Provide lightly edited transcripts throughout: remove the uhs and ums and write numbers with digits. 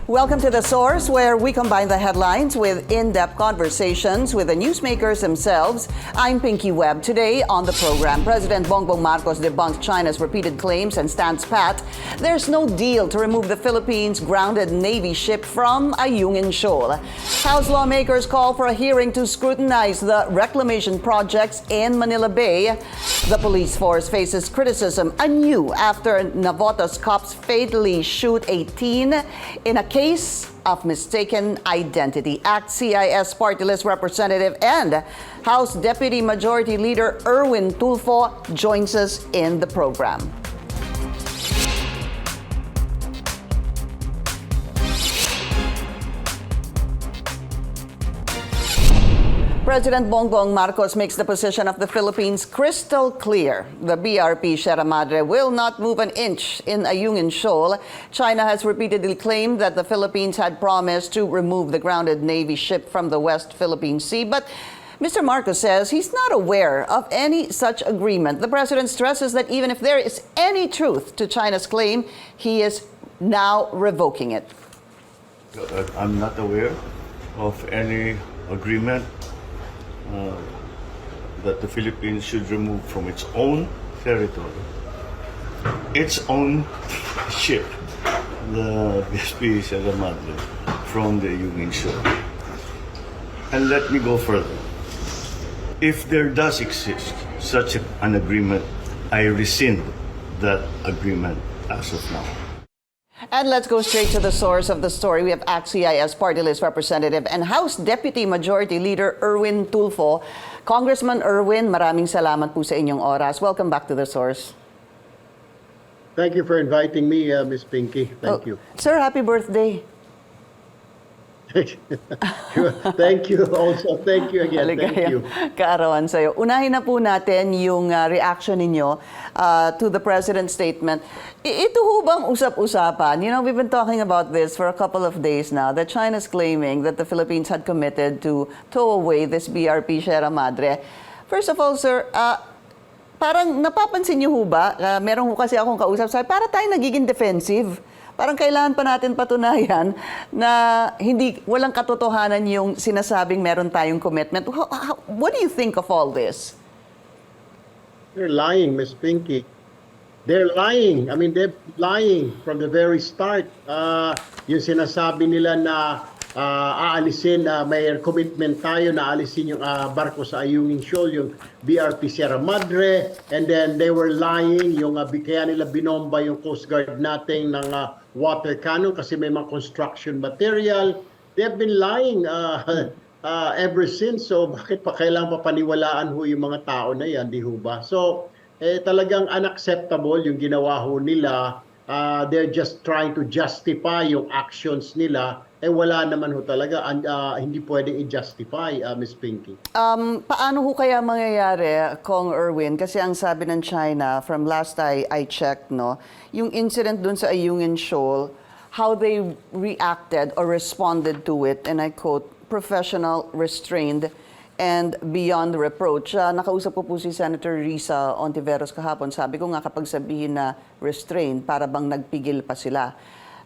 Welcome to The Source, where we combine the headlines with in-depth conversations with the newsmakers themselves. I'm Pinky Webb. Today on the program, President Bongbong Marcos debunks China's repeated claims and stands pat. There's no deal to remove the Philippines' grounded Navy ship from Ayungin Shoal. House lawmakers call for a hearing to scrutinize the reclamation projects in Manila Bay. The police force faces criticism anew after Navotas cops fatally shoot a teen in a case of mistaken identity. ACT-CIS Party List Representative and House Deputy Majority Leader Erwin Tulfo joins us in the program. President Bongbong Marcos makes the position of the Philippines crystal clear. The BRP Sierra Madre will not move an inch in Ayungin Shoal. China has repeatedly claimed that the Philippines had promised to remove the grounded Navy ship from the West Philippine Sea, but Mr. Marcos says he's not aware of any such agreement. The president stresses that even if there is any truth to China's claim, he is now revoking it. I'm not aware of any agreement that the Philippines should remove from its own territory its own ship, the BSP Sierra Madre, from the Ayungin Shoal. And let me go further. If there does exist such an agreement, I rescind that agreement as of now. And let's go straight to the source of the story. We have ACT-CIS Party List Representative and House Deputy Majority Leader Erwin Tulfo. Congressman Erwin, maraming salamat po sa inyong oras. Welcome back to the source. Thank you for inviting me, Ms. Pinky. Thank you. Sir, happy birthday. Thank you also. Thank you again. Thank you. Kaarawan sa'yo. Unahin na po natin yung reaction ninyo to the President's statement. Ito ho bang usap-usapan? You know, we've been talking about this for a couple of days now, that China's claiming that the Philippines had committed to tow away this BRP Sierra Madre. First of all, sir, parang napapansin niyo ho ba, meron ho kasi akong kausap, sabi, para tayo nagiging defensive. Parang kailangan pa natin patunayan na walang katotohanan yung sinasabing meron tayong commitment. What do you think of all this? They're lying, Ms. Pinky. They're lying. I mean, they're lying from the very start. Yung sinasabi nila na aalisin, may commitment tayo na aalisin yung barko sa Ayungin Shoal, yung BRP Sierra Madre, and then they were lying, yung kaya nila binomba yung Coast Guard natin ng water cannon kasi may mga construction material. They have been lying ever since, so bakit pa kailangan pa paniwalaan ho yung mga tao na yan, di ho ba? So, talagang unacceptable yung ginawa ho nila. They're just trying to justify yung actions nila. Wala naman ho talaga, hindi pwedeng i-justify, Ms. Pinky. Paano ho kaya mangyayari, Kong Erwin? Kasi ang sabi ng China, from last I checked, no, yung incident dun sa Ayungin Shoal, how they reacted or responded to it, and I quote, professional, restrained, and beyond reproach. Nakausap ko po si Senator Risa Ontiveros kahapon. Sabi ko nga kapag sabihin na restrained, para bang nagpigil pa sila.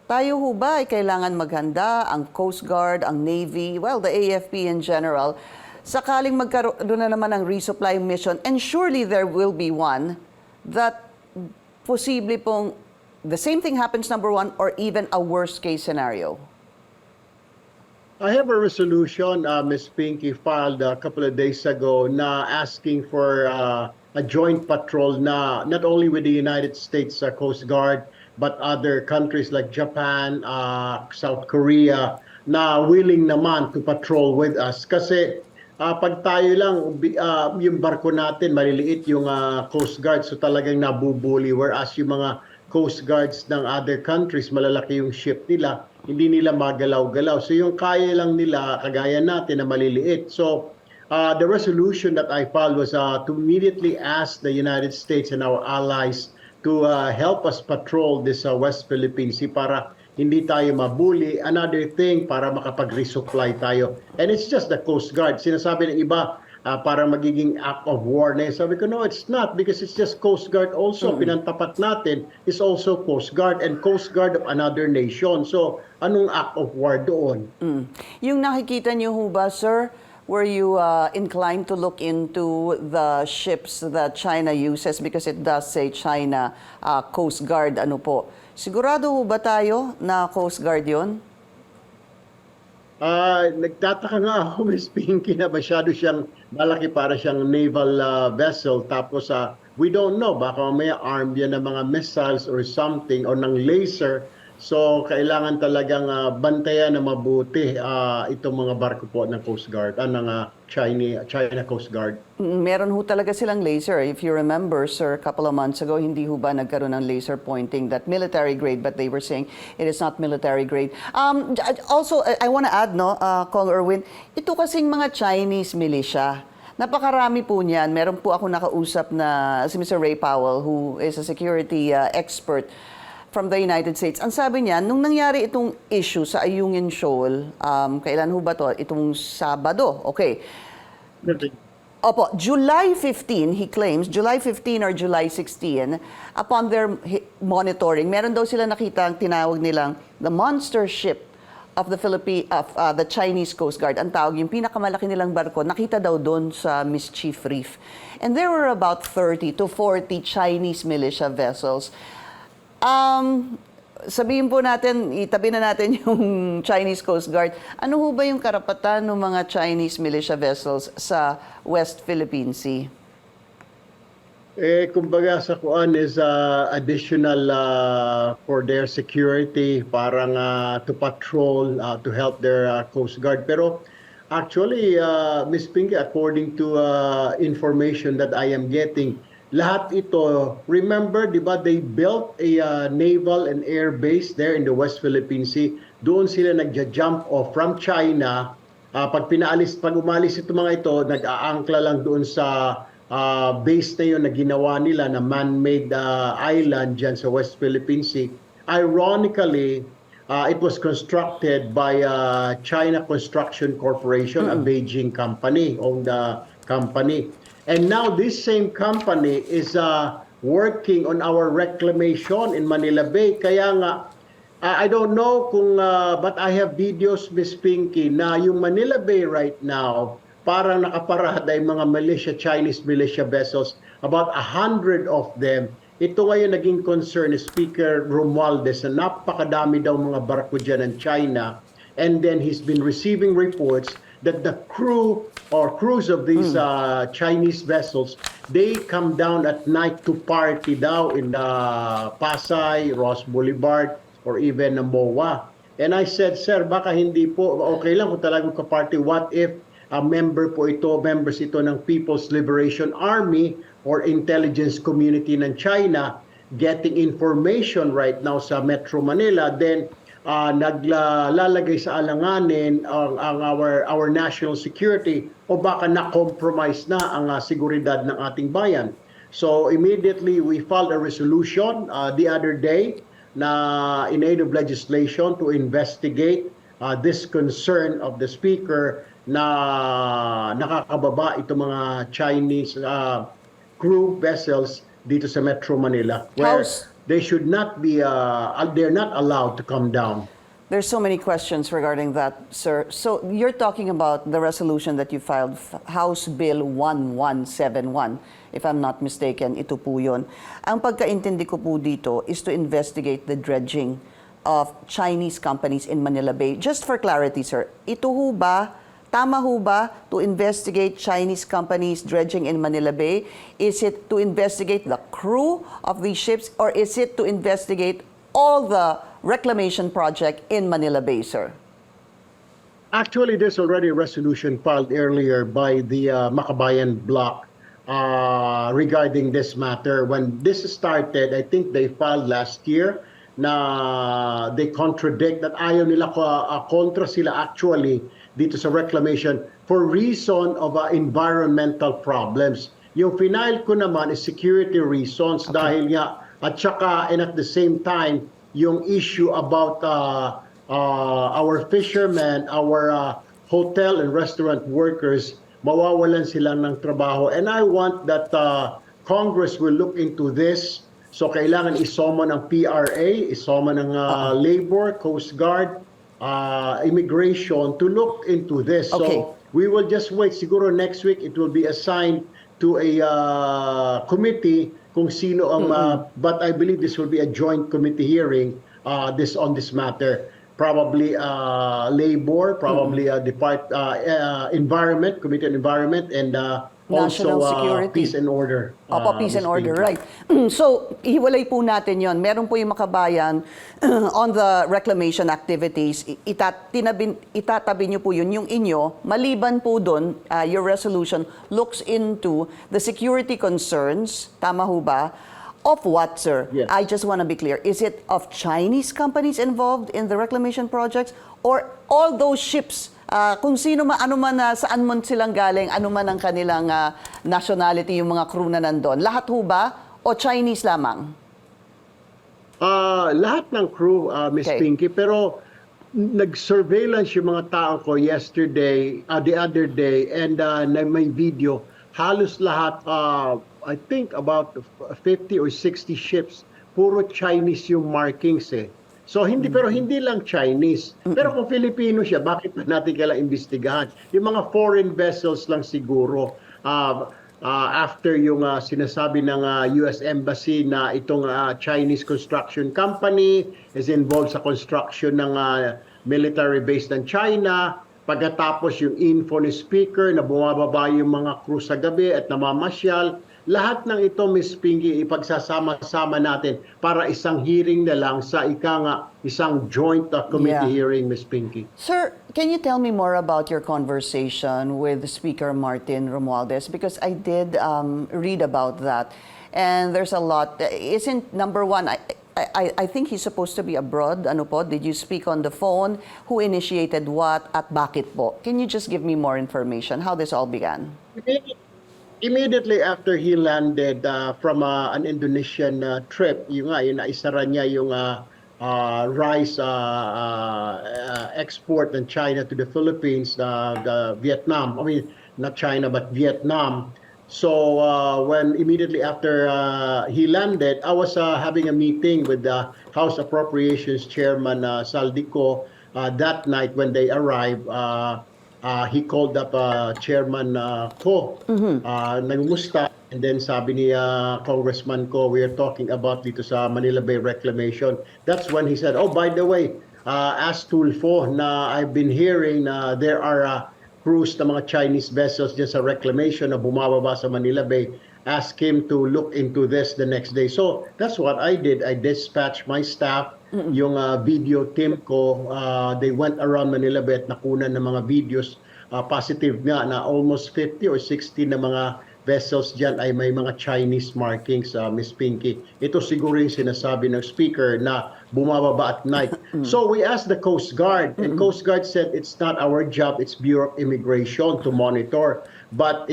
Tayo ho ba ay kailangan maghanda, ang Coast Guard, ang Navy, well, the AFP in general, sakaling magkaroon na naman ng resupply mission, and surely there will be one, that posible pong the same thing happens, number one, or even a worst case scenario? I have a resolution, Ms. Pinky, filed a couple of days ago na asking for a joint patrol na not only with the United States Coast Guard, but other countries like Japan, South Korea, na willing naman to patrol with us. Kasi pag tayo lang, yung barko natin, maliliit yung Coast Guard, so talagang nabubuli. Whereas yung mga Coast Guards ng other countries, malalaki yung ship nila, hindi nila magalaw-galaw. So yung kaya lang nila, kagaya natin na maliliit. So the resolution that I filed was to immediately ask the United States and our allies to help us patrol this West Philippine Sea para hindi tayo mabuli. Another thing, para makapag-resupply tayo. And it's just the Coast Guard. Sinasabi ng iba, parang magiging act of war na yun. Sabi ko, no, it's not because it's just Coast Guard also. Pinantapat natin is also Coast Guard and Coast Guard of another nation. So, anong act of war doon? Yung nakikita niyo ho ba, sir, were you inclined to look into the ships that China uses because it does say China Coast Guard, ano po? Sigurado ho ba tayo na Coast Guard yun? Nagtataka nga ako, Miss Pinky, na masyado siyang malaki para siyang naval vessel. Tapos, we don't know, baka mamaya armed yan ng mga missiles or something or ng laser. So, kailangan talagang bantayan na mabuti itong mga barko po ng Coast Guard, ng China Coast Guard. Meron ho talaga silang laser. If you remember, sir, a couple of months ago, hindi ho ba nagkaroon ng laser pointing that military grade, but they were saying it is not military grade. Also, I want to add, no, Kong Erwin, ito kasing mga Chinese militia, napakarami po niyan. Meron po ako nakausap na si Mr. Ray Powell, who is a security expert from the United States. Ang sabi niya, nung nangyari itong issue sa Ayungin Shoal, kailan ho ba to? Itong Sabado. Okay. Opo, July 15, he claims, July 15 or July 16, upon their monitoring, meron daw sila nakita ang tinawag nilang the monster ship of the Chinese Coast Guard. Ang tawag, yung pinakamalaki nilang barko, nakita daw doon sa Mischief Reef. And there were about 30 to 40 Chinese militia vessels. Sabihin po natin, itabi na natin yung Chinese Coast Guard. Ano ho ba yung karapatan ng mga Chinese militia vessels sa West Philippine Sea? Kumbaga sa kuan is additional for their security, parang to patrol, to help their Coast Guard. Pero actually, Ms. Pinky, according to information that I am getting, lahat ito, remember, di ba, they built a naval and air base there in the West Philippine Sea. Doon sila nagja-jump off from China. Pag umalis itong mga ito, nag-aangkla lang doon sa base na yun na ginawa nila na man-made island dyan sa West Philippine Sea. Ironically, it was constructed by China Construction Corporation, a Beijing company, owned company. And now this same company is working on our reclamation in Manila Bay. Kaya nga, I don't know kung, but I have videos, Miss Pinky, na yung Manila Bay right now, parang nakaparada yung mga Chinese militia vessels, about 100 of them. Ito ngayon naging concern ni Speaker Romualdez na napakadami daw mga barko dyan ng China. And then he's been receiving reports that the crews of these Chinese vessels, they come down at night to party daw in the Pasay, Ross Boulevard, or even MOA. And I said, sir, baka hindi po, okay lang kung talagang ka-party. What if members ito ng People's Liberation Army or intelligence community ng China getting information right now sa Metro Manila, then naglalagay sa alanganin our national security o baka na-compromise na ang seguridad ng ating bayan. So immediately we filed a resolution the other day na in aid of legislation to investigate this concern of the Speaker na nakakababa itong mga Chinese crew vessels dito sa Metro Manila where they should not be, they're not allowed to come down. There's so many questions regarding that, sir. So you're talking about the resolution that you filed, House Bill 1171, if I'm not mistaken, ito po yun. Ang pagkaintindi ko po dito is to investigate the dredging of Chinese companies in Manila Bay. Just for clarity, sir, ito ho ba, tama ho ba to investigate Chinese companies dredging in Manila Bay? Is it to investigate the crew of these ships or is it to investigate all the reclamation project in Manila Bay, sir? Actually, there's already a resolution filed earlier by the Makabayan bloc regarding this matter. When this started, I think they filed last year na they contradict that ayaw nila kontra sila actually dito sa reclamation for reason of environmental problems. Yung final ko naman is security reasons dahil nga at saka and at the same time yung issue about our fishermen, our hotel and restaurant workers mawawalan sila ng trabaho. And I want that Congress will look into this. So kailangan isoma ng PRA, isoma ng Labor, Coast Guard, Immigration to look into this. Okay. So we will just wait. Siguro next week it will be assigned to a committee kung sino ang but I believe this will be a joint committee hearing on this matter. Probably Labor, probably Environment, Committee on Environment, and National also Security. Peace and Order. Opo, peace and Ms. order, Pinky. right. So, hiwalay po natin yon. Meron po yung makabayan on the reclamation activities. Itatabi nyo po yun. Yung inyo, maliban po doon, your resolution looks into the security concerns, tama ho ba? Of what, sir? Yes. I just want to be clear. Is it of Chinese companies involved in the reclamation projects or all those ships? Kung sino man, ano man, saan man silang galing, ano man ang kanilang nationality, yung mga crew na nandun. Lahat ho ba o Chinese lamang? Lahat ng crew, Miss Okay. Pinky, pero nag-surveillance yung mga tao ko yesterday, the other day, and na may video. Halos lahat, I think about 50 or 60 ships, puro Chinese yung markings eh. So pero hindi lang Chinese. Pero kung Filipino siya, bakit pa natin kailangang imbestigahan? Yung mga foreign vessels lang siguro. After yung sinasabi ng US Embassy na itong Chinese construction company is involved sa construction ng military base ng China. Pagkatapos yung info ni speaker na bumababa yung mga crew sa gabi at namamasyal. Lahat ng ito, Ms. Pinky, ipagsasama-sama natin para isang hearing na lang sa isang joint committee hearing, Ms. Pinky. Sir, can you tell me more about your conversation with Speaker Martin Romualdez? Because I did read about that. And there's a lot. Isn't number one, I think he's supposed to be abroad. Ano po? Did you speak on the phone? Who initiated what? At bakit po? Can you just give me more information? How this all began? Immediately after he landed from an Indonesian trip, yung naisara niya yung rice export ng China to the Philippines, the Vietnam. I mean, not China, but Vietnam. So when immediately after he landed, I was having a meeting with the House Appropriations Chairman Saldico that night when they arrived. He called up Chairman Ko, nagmusta, and then sabi ni Congressman Ko, we are talking about dito sa Manila Bay Reclamation. That's when he said, oh, by the way, ask Tulfo na I've been hearing na there are crews na mga Chinese vessels dyan sa Reclamation na bumababa sa Manila Bay. Ask him to look into this the next day. So that's what I did. I dispatched my staff, yung video team ko. They went around Manila Bay at nakunan ng mga videos. Positive nga na almost 50 or 60 na mga vessels dyan ay may mga Chinese markings, Miss Pinky. Ito siguro yung sinasabi ng speaker na bumababa at night. So we asked the Coast Guard, and Coast Guard said it's not our job, it's Bureau of Immigration to monitor. But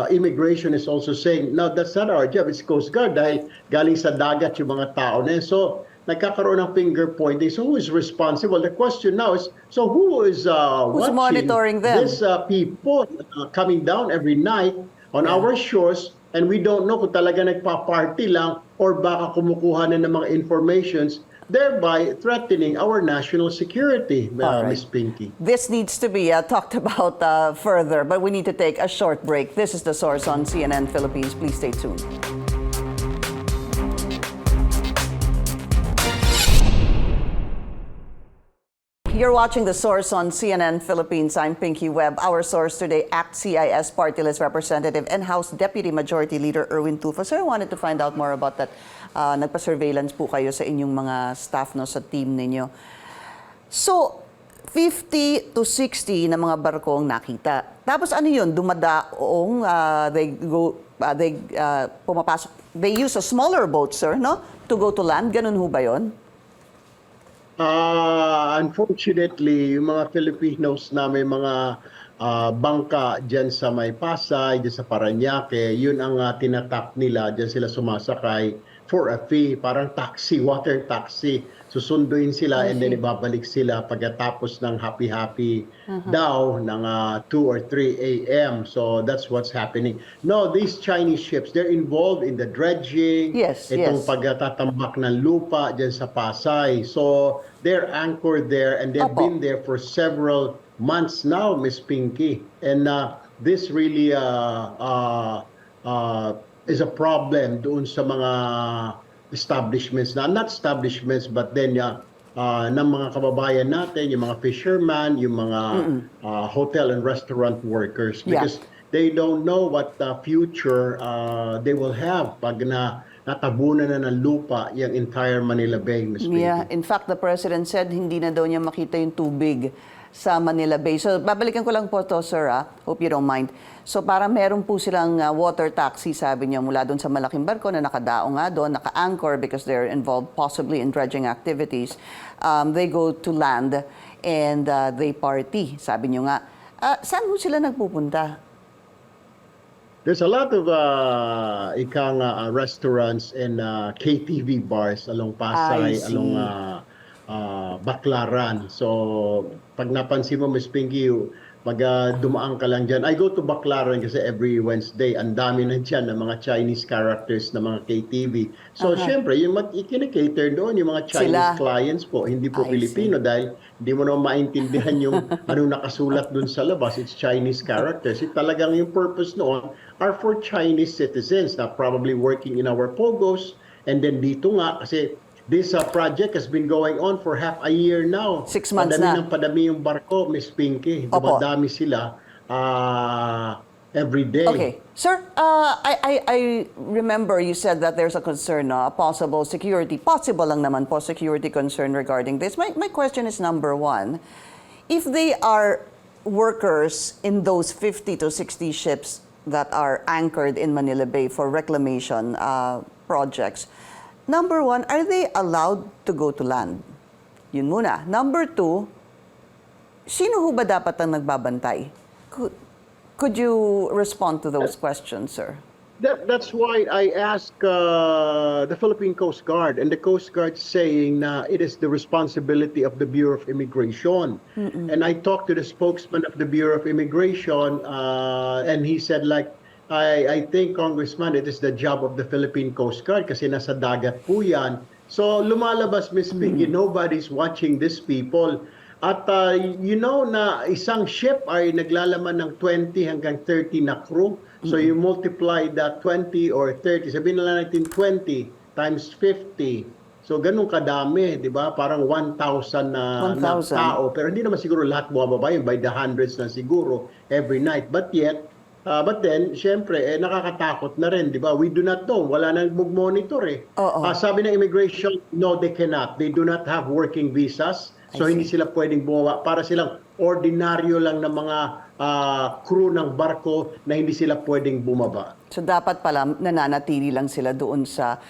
Immigration is also saying, no, that's not our job, it's Coast Guard dahil galing sa dagat yung mga tao na yun. So nagkakaroon ng finger pointing. So who is responsible? The question now is, so who is Who's monitoring them? These people coming down every night on our shores, and we don't know kung talaga nagpa-party lang or baka kumukuha na ng mga informations, thereby threatening our national security, Ms. Pinky. This needs to be talked about further, but we need to take a short break. This is The Source on CNN Philippines. Please stay tuned. You're watching The Source on CNN Philippines. I'm Pinky Webb. Our source today, ACT-CIS Party List Representative and House Deputy Majority Leader Erwin Tulfo. Sir, I wanted to find out more about that. Nagpa-surveillance po kayo sa inyong mga staff no, sa team ninyo. So, 50 to 60 na mga barkong nakita. Tapos ano yun? Dumadaong, pumapasok. They use a smaller boat, sir, no? To go to land. Ganun ho ba yun? Unfortunately, yung mga Filipinos na may mga bangka dyan sa may Pasay, dyan sa Parañaque, yun ang tinatak nila, dyan sila sumasakay. for a fee, parang taxi, water taxi. Susunduin sila and then ibabalik sila pagkatapos ng happy-happy daw ng 2 or 3 a.m. So that's what's happening. No, these Chinese ships, they're involved in the dredging, Yes, itong yes. pagtatambak ng lupa dyan sa Pasay. So they're anchored there and they've Opo. been there for several months now, Miss Pinky. And this really is a problem doon sa mga establishments not establishments but then ng mga kababayan natin, yung mga fishermen, yung mga hotel and restaurant workers because they don't know what future they will have pag natabunan na ng lupa yung entire Manila Bay, Ms. Pinky. Yeah, in fact, the President said hindi na daw niya makita yung tubig sa Manila Bay. So, babalikan ko lang po to, sir. Hope you don't mind. So, parang meron po silang water taxi, sabi niya, mula doon sa malaking barko na nakadaong nga doon, naka-anchor because they're involved possibly in dredging activities. They go to land and they party, sabi niyo nga. Saan po sila nagpupunta? There's a lot of restaurants and KTV bars along Pasay, along Baclaran. So, pag napansin mo, Ms. Pinky, pag dumaan ka lang dyan, I go to Baclaran kasi every Wednesday, ang dami na dyan ng mga Chinese characters na mga KTV. So, syempre, yung i-cater doon, yung mga Chinese clients po, hindi po Filipino dahil hindi mo naman maintindihan yung anong nakasulat doon sa labas. It's Chinese characters. Talagang yung purpose noon are for Chinese citizens na probably working in our pogos. And then dito nga, kasi this project has been going on for half a year now. 6 months na. Padami yung barko, Miss Pinky. Opo. Dumadami sila every day. Okay. Sir, I remember you said that there's a concern, a possible lang naman po, security concern regarding this. My question is number one, if they are workers in those 50 to 60 ships that are anchored in Manila Bay for reclamation projects, number one, are they allowed to go to land? Yun muna. Number two, sino ho ba dapat ang nagbabantay? Could you respond to those questions, sir? That's why I asked the Philippine Coast Guard, and the Coast Guard saying na it is the responsibility of the Bureau of Immigration. And I talked to the spokesman of the Bureau of Immigration, and he said I think, Congressman, it is the job of the Philippine Coast Guard kasi nasa dagat po yan. So lumalabas, Ms. Piggy, nobody's watching these people. At you know na isang ship ay naglalaman ng 20 hanggang 30 na crew. So you multiply that 20 or 30, sabihin na lang natin 20 times 50. So ganun kadami, di ba? Parang 1,000 na tao. Pero hindi naman siguro lahat bumababa yun, by the hundreds na siguro every night. But then, syempre, nakakatakot na rin, di ba? We do not know. Wala nang mag-monitor eh. Sabi ng immigration, no, they cannot. They do not have working visas. So hindi sila pwedeng bumaba. Para silang ordinaryo lang ng mga crew ng barko na hindi sila pwedeng bumaba. So dapat pala nananatili lang sila doon sa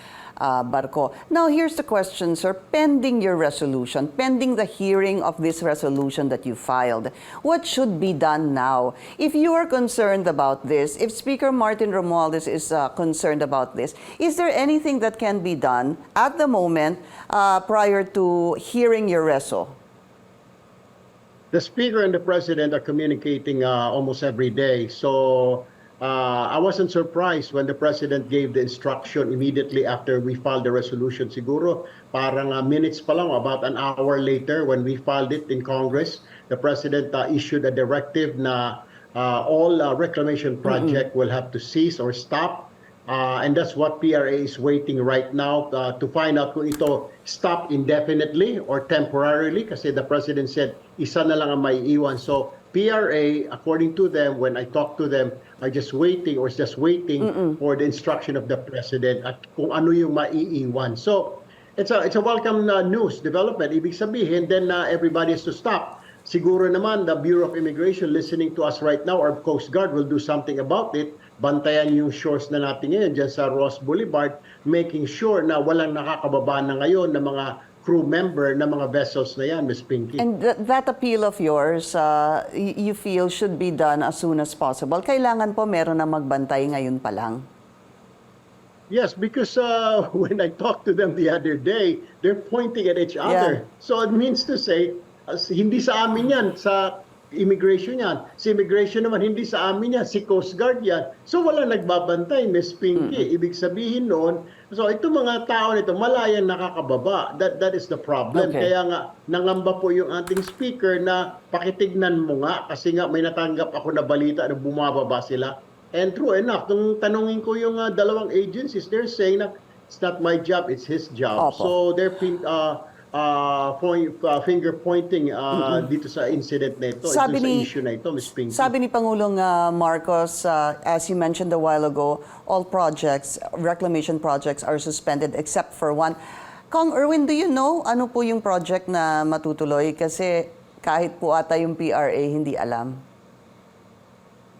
barko. Now, here's the question, sir. Pending your resolution, pending the hearing of this resolution that you filed, what should be done now? If you are concerned about this, if Speaker Martin Romualdez is concerned about this, is there anything that can be done at the moment prior to hearing your reso? The Speaker and the President are communicating almost every day. So I wasn't surprised when the President gave the instruction immediately after we filed the resolution. Siguro parang minutes pa lang, about an hour later when we filed it in Congress, the President issued a directive na all reclamation project will have to cease or stop. And that's what PRA is waiting right now to find out kung ito stop indefinitely or temporarily kasi the President said isa na lang ang maiiwan. So PRA, according to them, when I talk to them, are just waiting for the instruction of the President at kung ano yung maiiwan. So it's a welcome news development. Ibig sabihin, then everybody has to stop. Siguro naman, the Bureau of Immigration listening to us right now, or Coast Guard will do something about it. Bantayan yung shores na natin ngayon dyan sa Ross Boulevard, making sure na walang nakakababa na ngayon ng mga crew member ng mga vessels na yan, Ms. Pinky. And that appeal of yours, you feel should be done as soon as possible. Kailangan po meron na magbantay ngayon pa lang. Yes, because when I talked to them the other day, they're pointing at each other. Yeah. So it means to say, hindi sa amin yan, sa immigration yan. Si immigration naman, hindi sa amin yan, si Coast Guard yan. So wala nagbabantay, Miss Pinky. Ibig sabihin noon, so itong mga tao nito, malayang nakakababa. That is the problem. Okay. Kaya nga, nangamba po yung ating speaker na pakitignan mo nga, kasi nga may natanggap ako na balita na bumababa sila. And true enough, nung tanungin ko yung dalawang agencies, they're saying na it's not my job, it's his job. Opo. So they're finger pointing dito sa incident na ito, Sabi sa ni- issue na ito, Ms. Pinky. Sabi ni Pangulong Marcos, as you mentioned a while ago, all projects, reclamation projects are suspended except for one. Kong Erwin, do you know ano po yung project na matutuloy? Kasi kahit po ata yung PRA, hindi alam.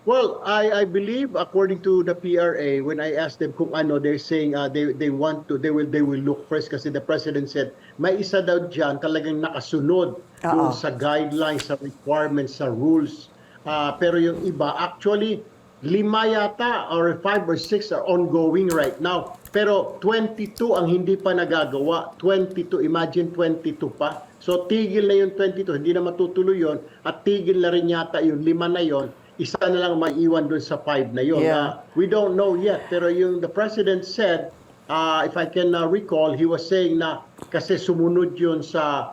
Well, I believe according to the PRA, when I asked them kung ano, they're saying they will look first kasi the president said may isa daw diyan talagang nakasunod doon sa guidelines, sa requirements, sa rules. Pero yung iba actually 5 yata or 5 or 6 are ongoing right now. Pero 22 ang hindi pa nagagawa. 22, imagine 22 pa. So tigil na yung 22, hindi na matutuloy yon at tigil na rin yata yung 5 na yon. Isa na lang maiwan doon sa 5 na yon. Yeah. We don't know yet. Pero the president said, if I can recall, he was saying na kasi sumunod yun sa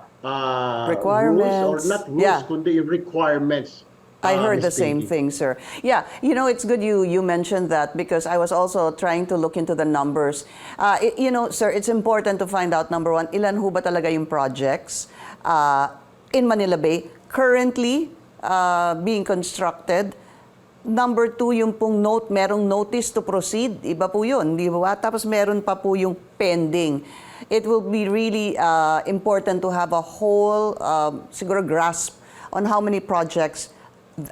Requirements. rules, or not rules, Yeah. kundi yung requirements. I heard Ms. the same Pinky. thing, sir. Yeah, you know, it's good you mentioned that because I was also trying to look into the numbers. You know, sir, it's important to find out, number one, ilan ho ba talaga yung projects in Manila Bay currently being constructed. Number two, yung pong merong notice to proceed. Iba po yun, di ba? Tapos meron pa po yung pending. It will be really important to have a whole, siguro, grasp on how many projects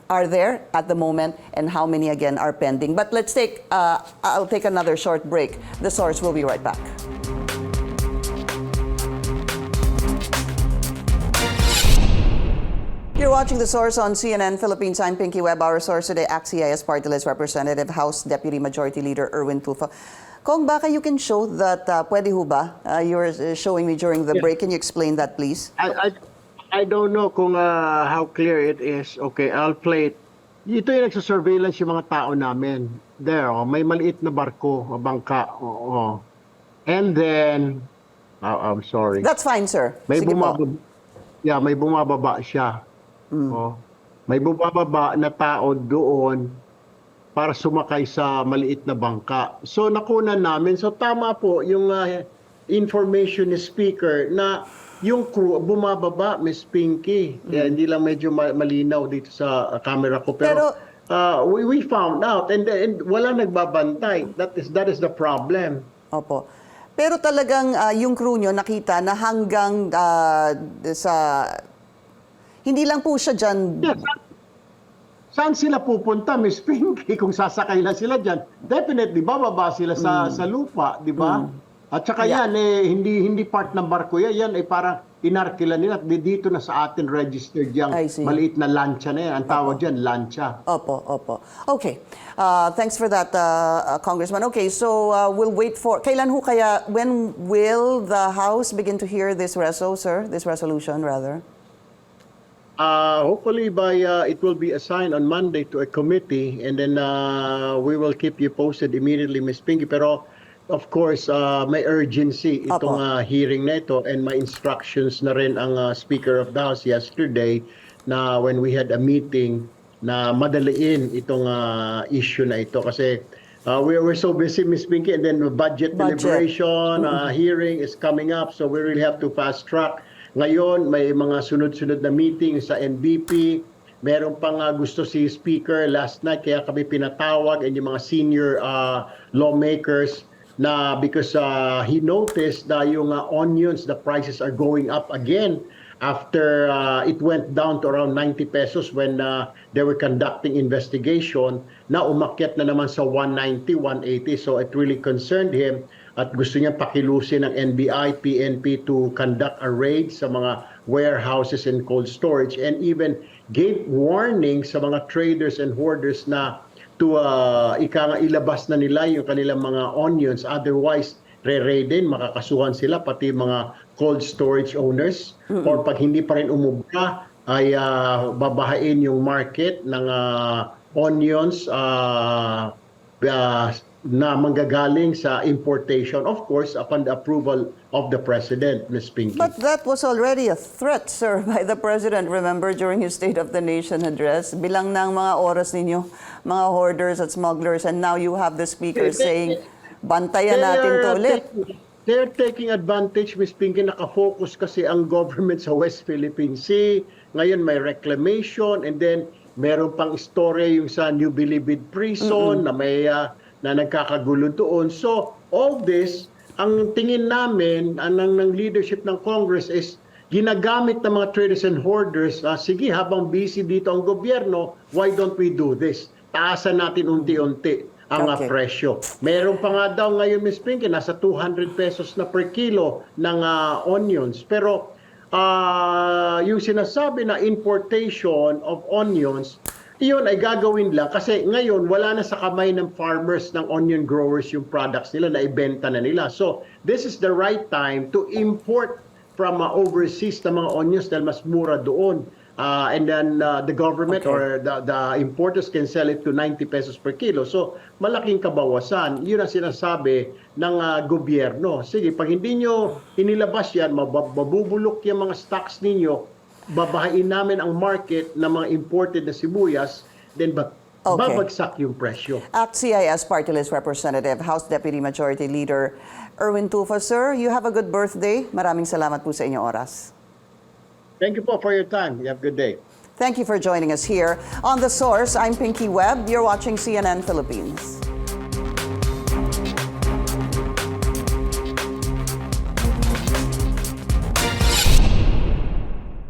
are there at the moment and how many again are pending. But let's I'll take another short break. The Source will be right back. You're watching The Source on CNN Philippines. I'm Pinky Webb. Our source today, ACT-CIS Party List Representative, House Deputy Majority Leader Erwin Tulfo. Kung baka you can show that, pwede ho ba? You were showing me during the break. Can you explain that, please? I don't know kung how clear it is. Okay, I'll play it. Ito yung nagsasurveillance yung mga tao namin. There, may maliit na barko, bangka. And then, I'm sorry. That's fine, sir. May Sige po. may bumababa siya. May bumababa na tao doon para sumakay sa maliit na bangka. So nakunan namin. So tama po yung information ni speaker na yung crew bumababa, Miss Pinky. Hindi lang medyo malinaw dito sa camera ko. Pero we found out and wala nagbabantay. That is the problem. Opo. Pero talagang yung crew nyo nakita na hanggang sa... Hindi lang po siya dyan. Yes. Saan sila pupunta, Miss Pinky, kung sasakay na sila dyan? Definitely, bababa sila sa lupa, di ba? At saka yan, hindi part ng barko yan. Yan ay parang inarkila nila. Dito na sa atin registered yung maliit na lancha na yan. Ang tawag dyan, lancha. Opo. Okay. Thanks for that, Congressman. Okay, so we'll wait for... Kailan ho kaya, when will the House begin to hear this sir? This resolution, rather? Hopefully it will be assigned on Monday to a committee and then we will keep you posted immediately, Ms. Pinky. Pero of course, may urgency itong hearing na ito and may instructions na rin ang Speaker of the House yesterday na when we had a meeting na madaliin itong issue na ito kasi we're so busy, Ms. Pinky, and then the budget deliberation hearing is coming up, so we really have to fast track. Ngayon, may mga sunod-sunod na meeting sa NBP. Meron pang gusto si Speaker last night, kaya kami pinatawag and yung mga senior lawmakers na because he noticed na yung onions, the prices are going up again after it went down to around 90 pesos when they were conducting investigation. Na umakyat na naman sa 190, 180. So it really concerned him. At gusto niya pakilusin ng NBI, PNP to conduct a raid sa mga warehouses and cold storage and even gave warning sa mga traders and hoarders na ika nga ilabas na nila yung kanilang mga onions. Otherwise, re-raidin, makakasuhan sila, pati mga cold storage owners. Or pag hindi pa rin umubra, ay babahain yung market ng onions na manggagaling sa importation, of course, upon the approval of the President, Ms. Pinky. But that was already a threat, sir, by the President, remember, during his State of the Nation address. Bilang ng mga oras ninyo, mga hoarders at smugglers, and now you have the Speaker saying, bantayan natin to ulit. They're taking advantage, Ms. Pinky. Nakafocus kasi ang government sa West Philippine Sea. Ngayon may reclamation, and then meron pang istorya yung sa New Bilibid Prison na may na nagkakagulo doon. So, all this, ang tingin namin ng leadership ng Congress is ginagamit ng mga traders and hoarders, sige, habang busy dito ang gobyerno, why don't we do this? Taasan natin unti-unti ang presyo. Meron pa nga daw ngayon, Ms. Pinky, nasa 200 pesos na per kilo ng onions. Pero yung sinasabi na importation of onions, iyon ay gagawin lang kasi ngayon wala na sa kamay ng farmers, ng onion growers yung products nila, na ibenta na nila. So this is the right time to import from overseas na mga onions dahil mas mura doon. And then the government or the importers can sell it to 90 pesos per kilo. So malaking kabawasan. Yun ang sinasabi ng gobyerno. Sige, pag hindi nyo inilabas yan, mabubulok yung mga stocks ninyo, babahain namin ang market ng mga imported na sibuyas, then babagsak yung presyo. ACT-CIS Party List Representative, House Deputy Majority Leader Erwin Tulfo. Sir, you have a good birthday. Maraming salamat po sa inyong oras. Thank you po for your time. You have a good day. Thank you for joining us here on The Source. I'm Pinky Webb. You're watching CNN Philippines.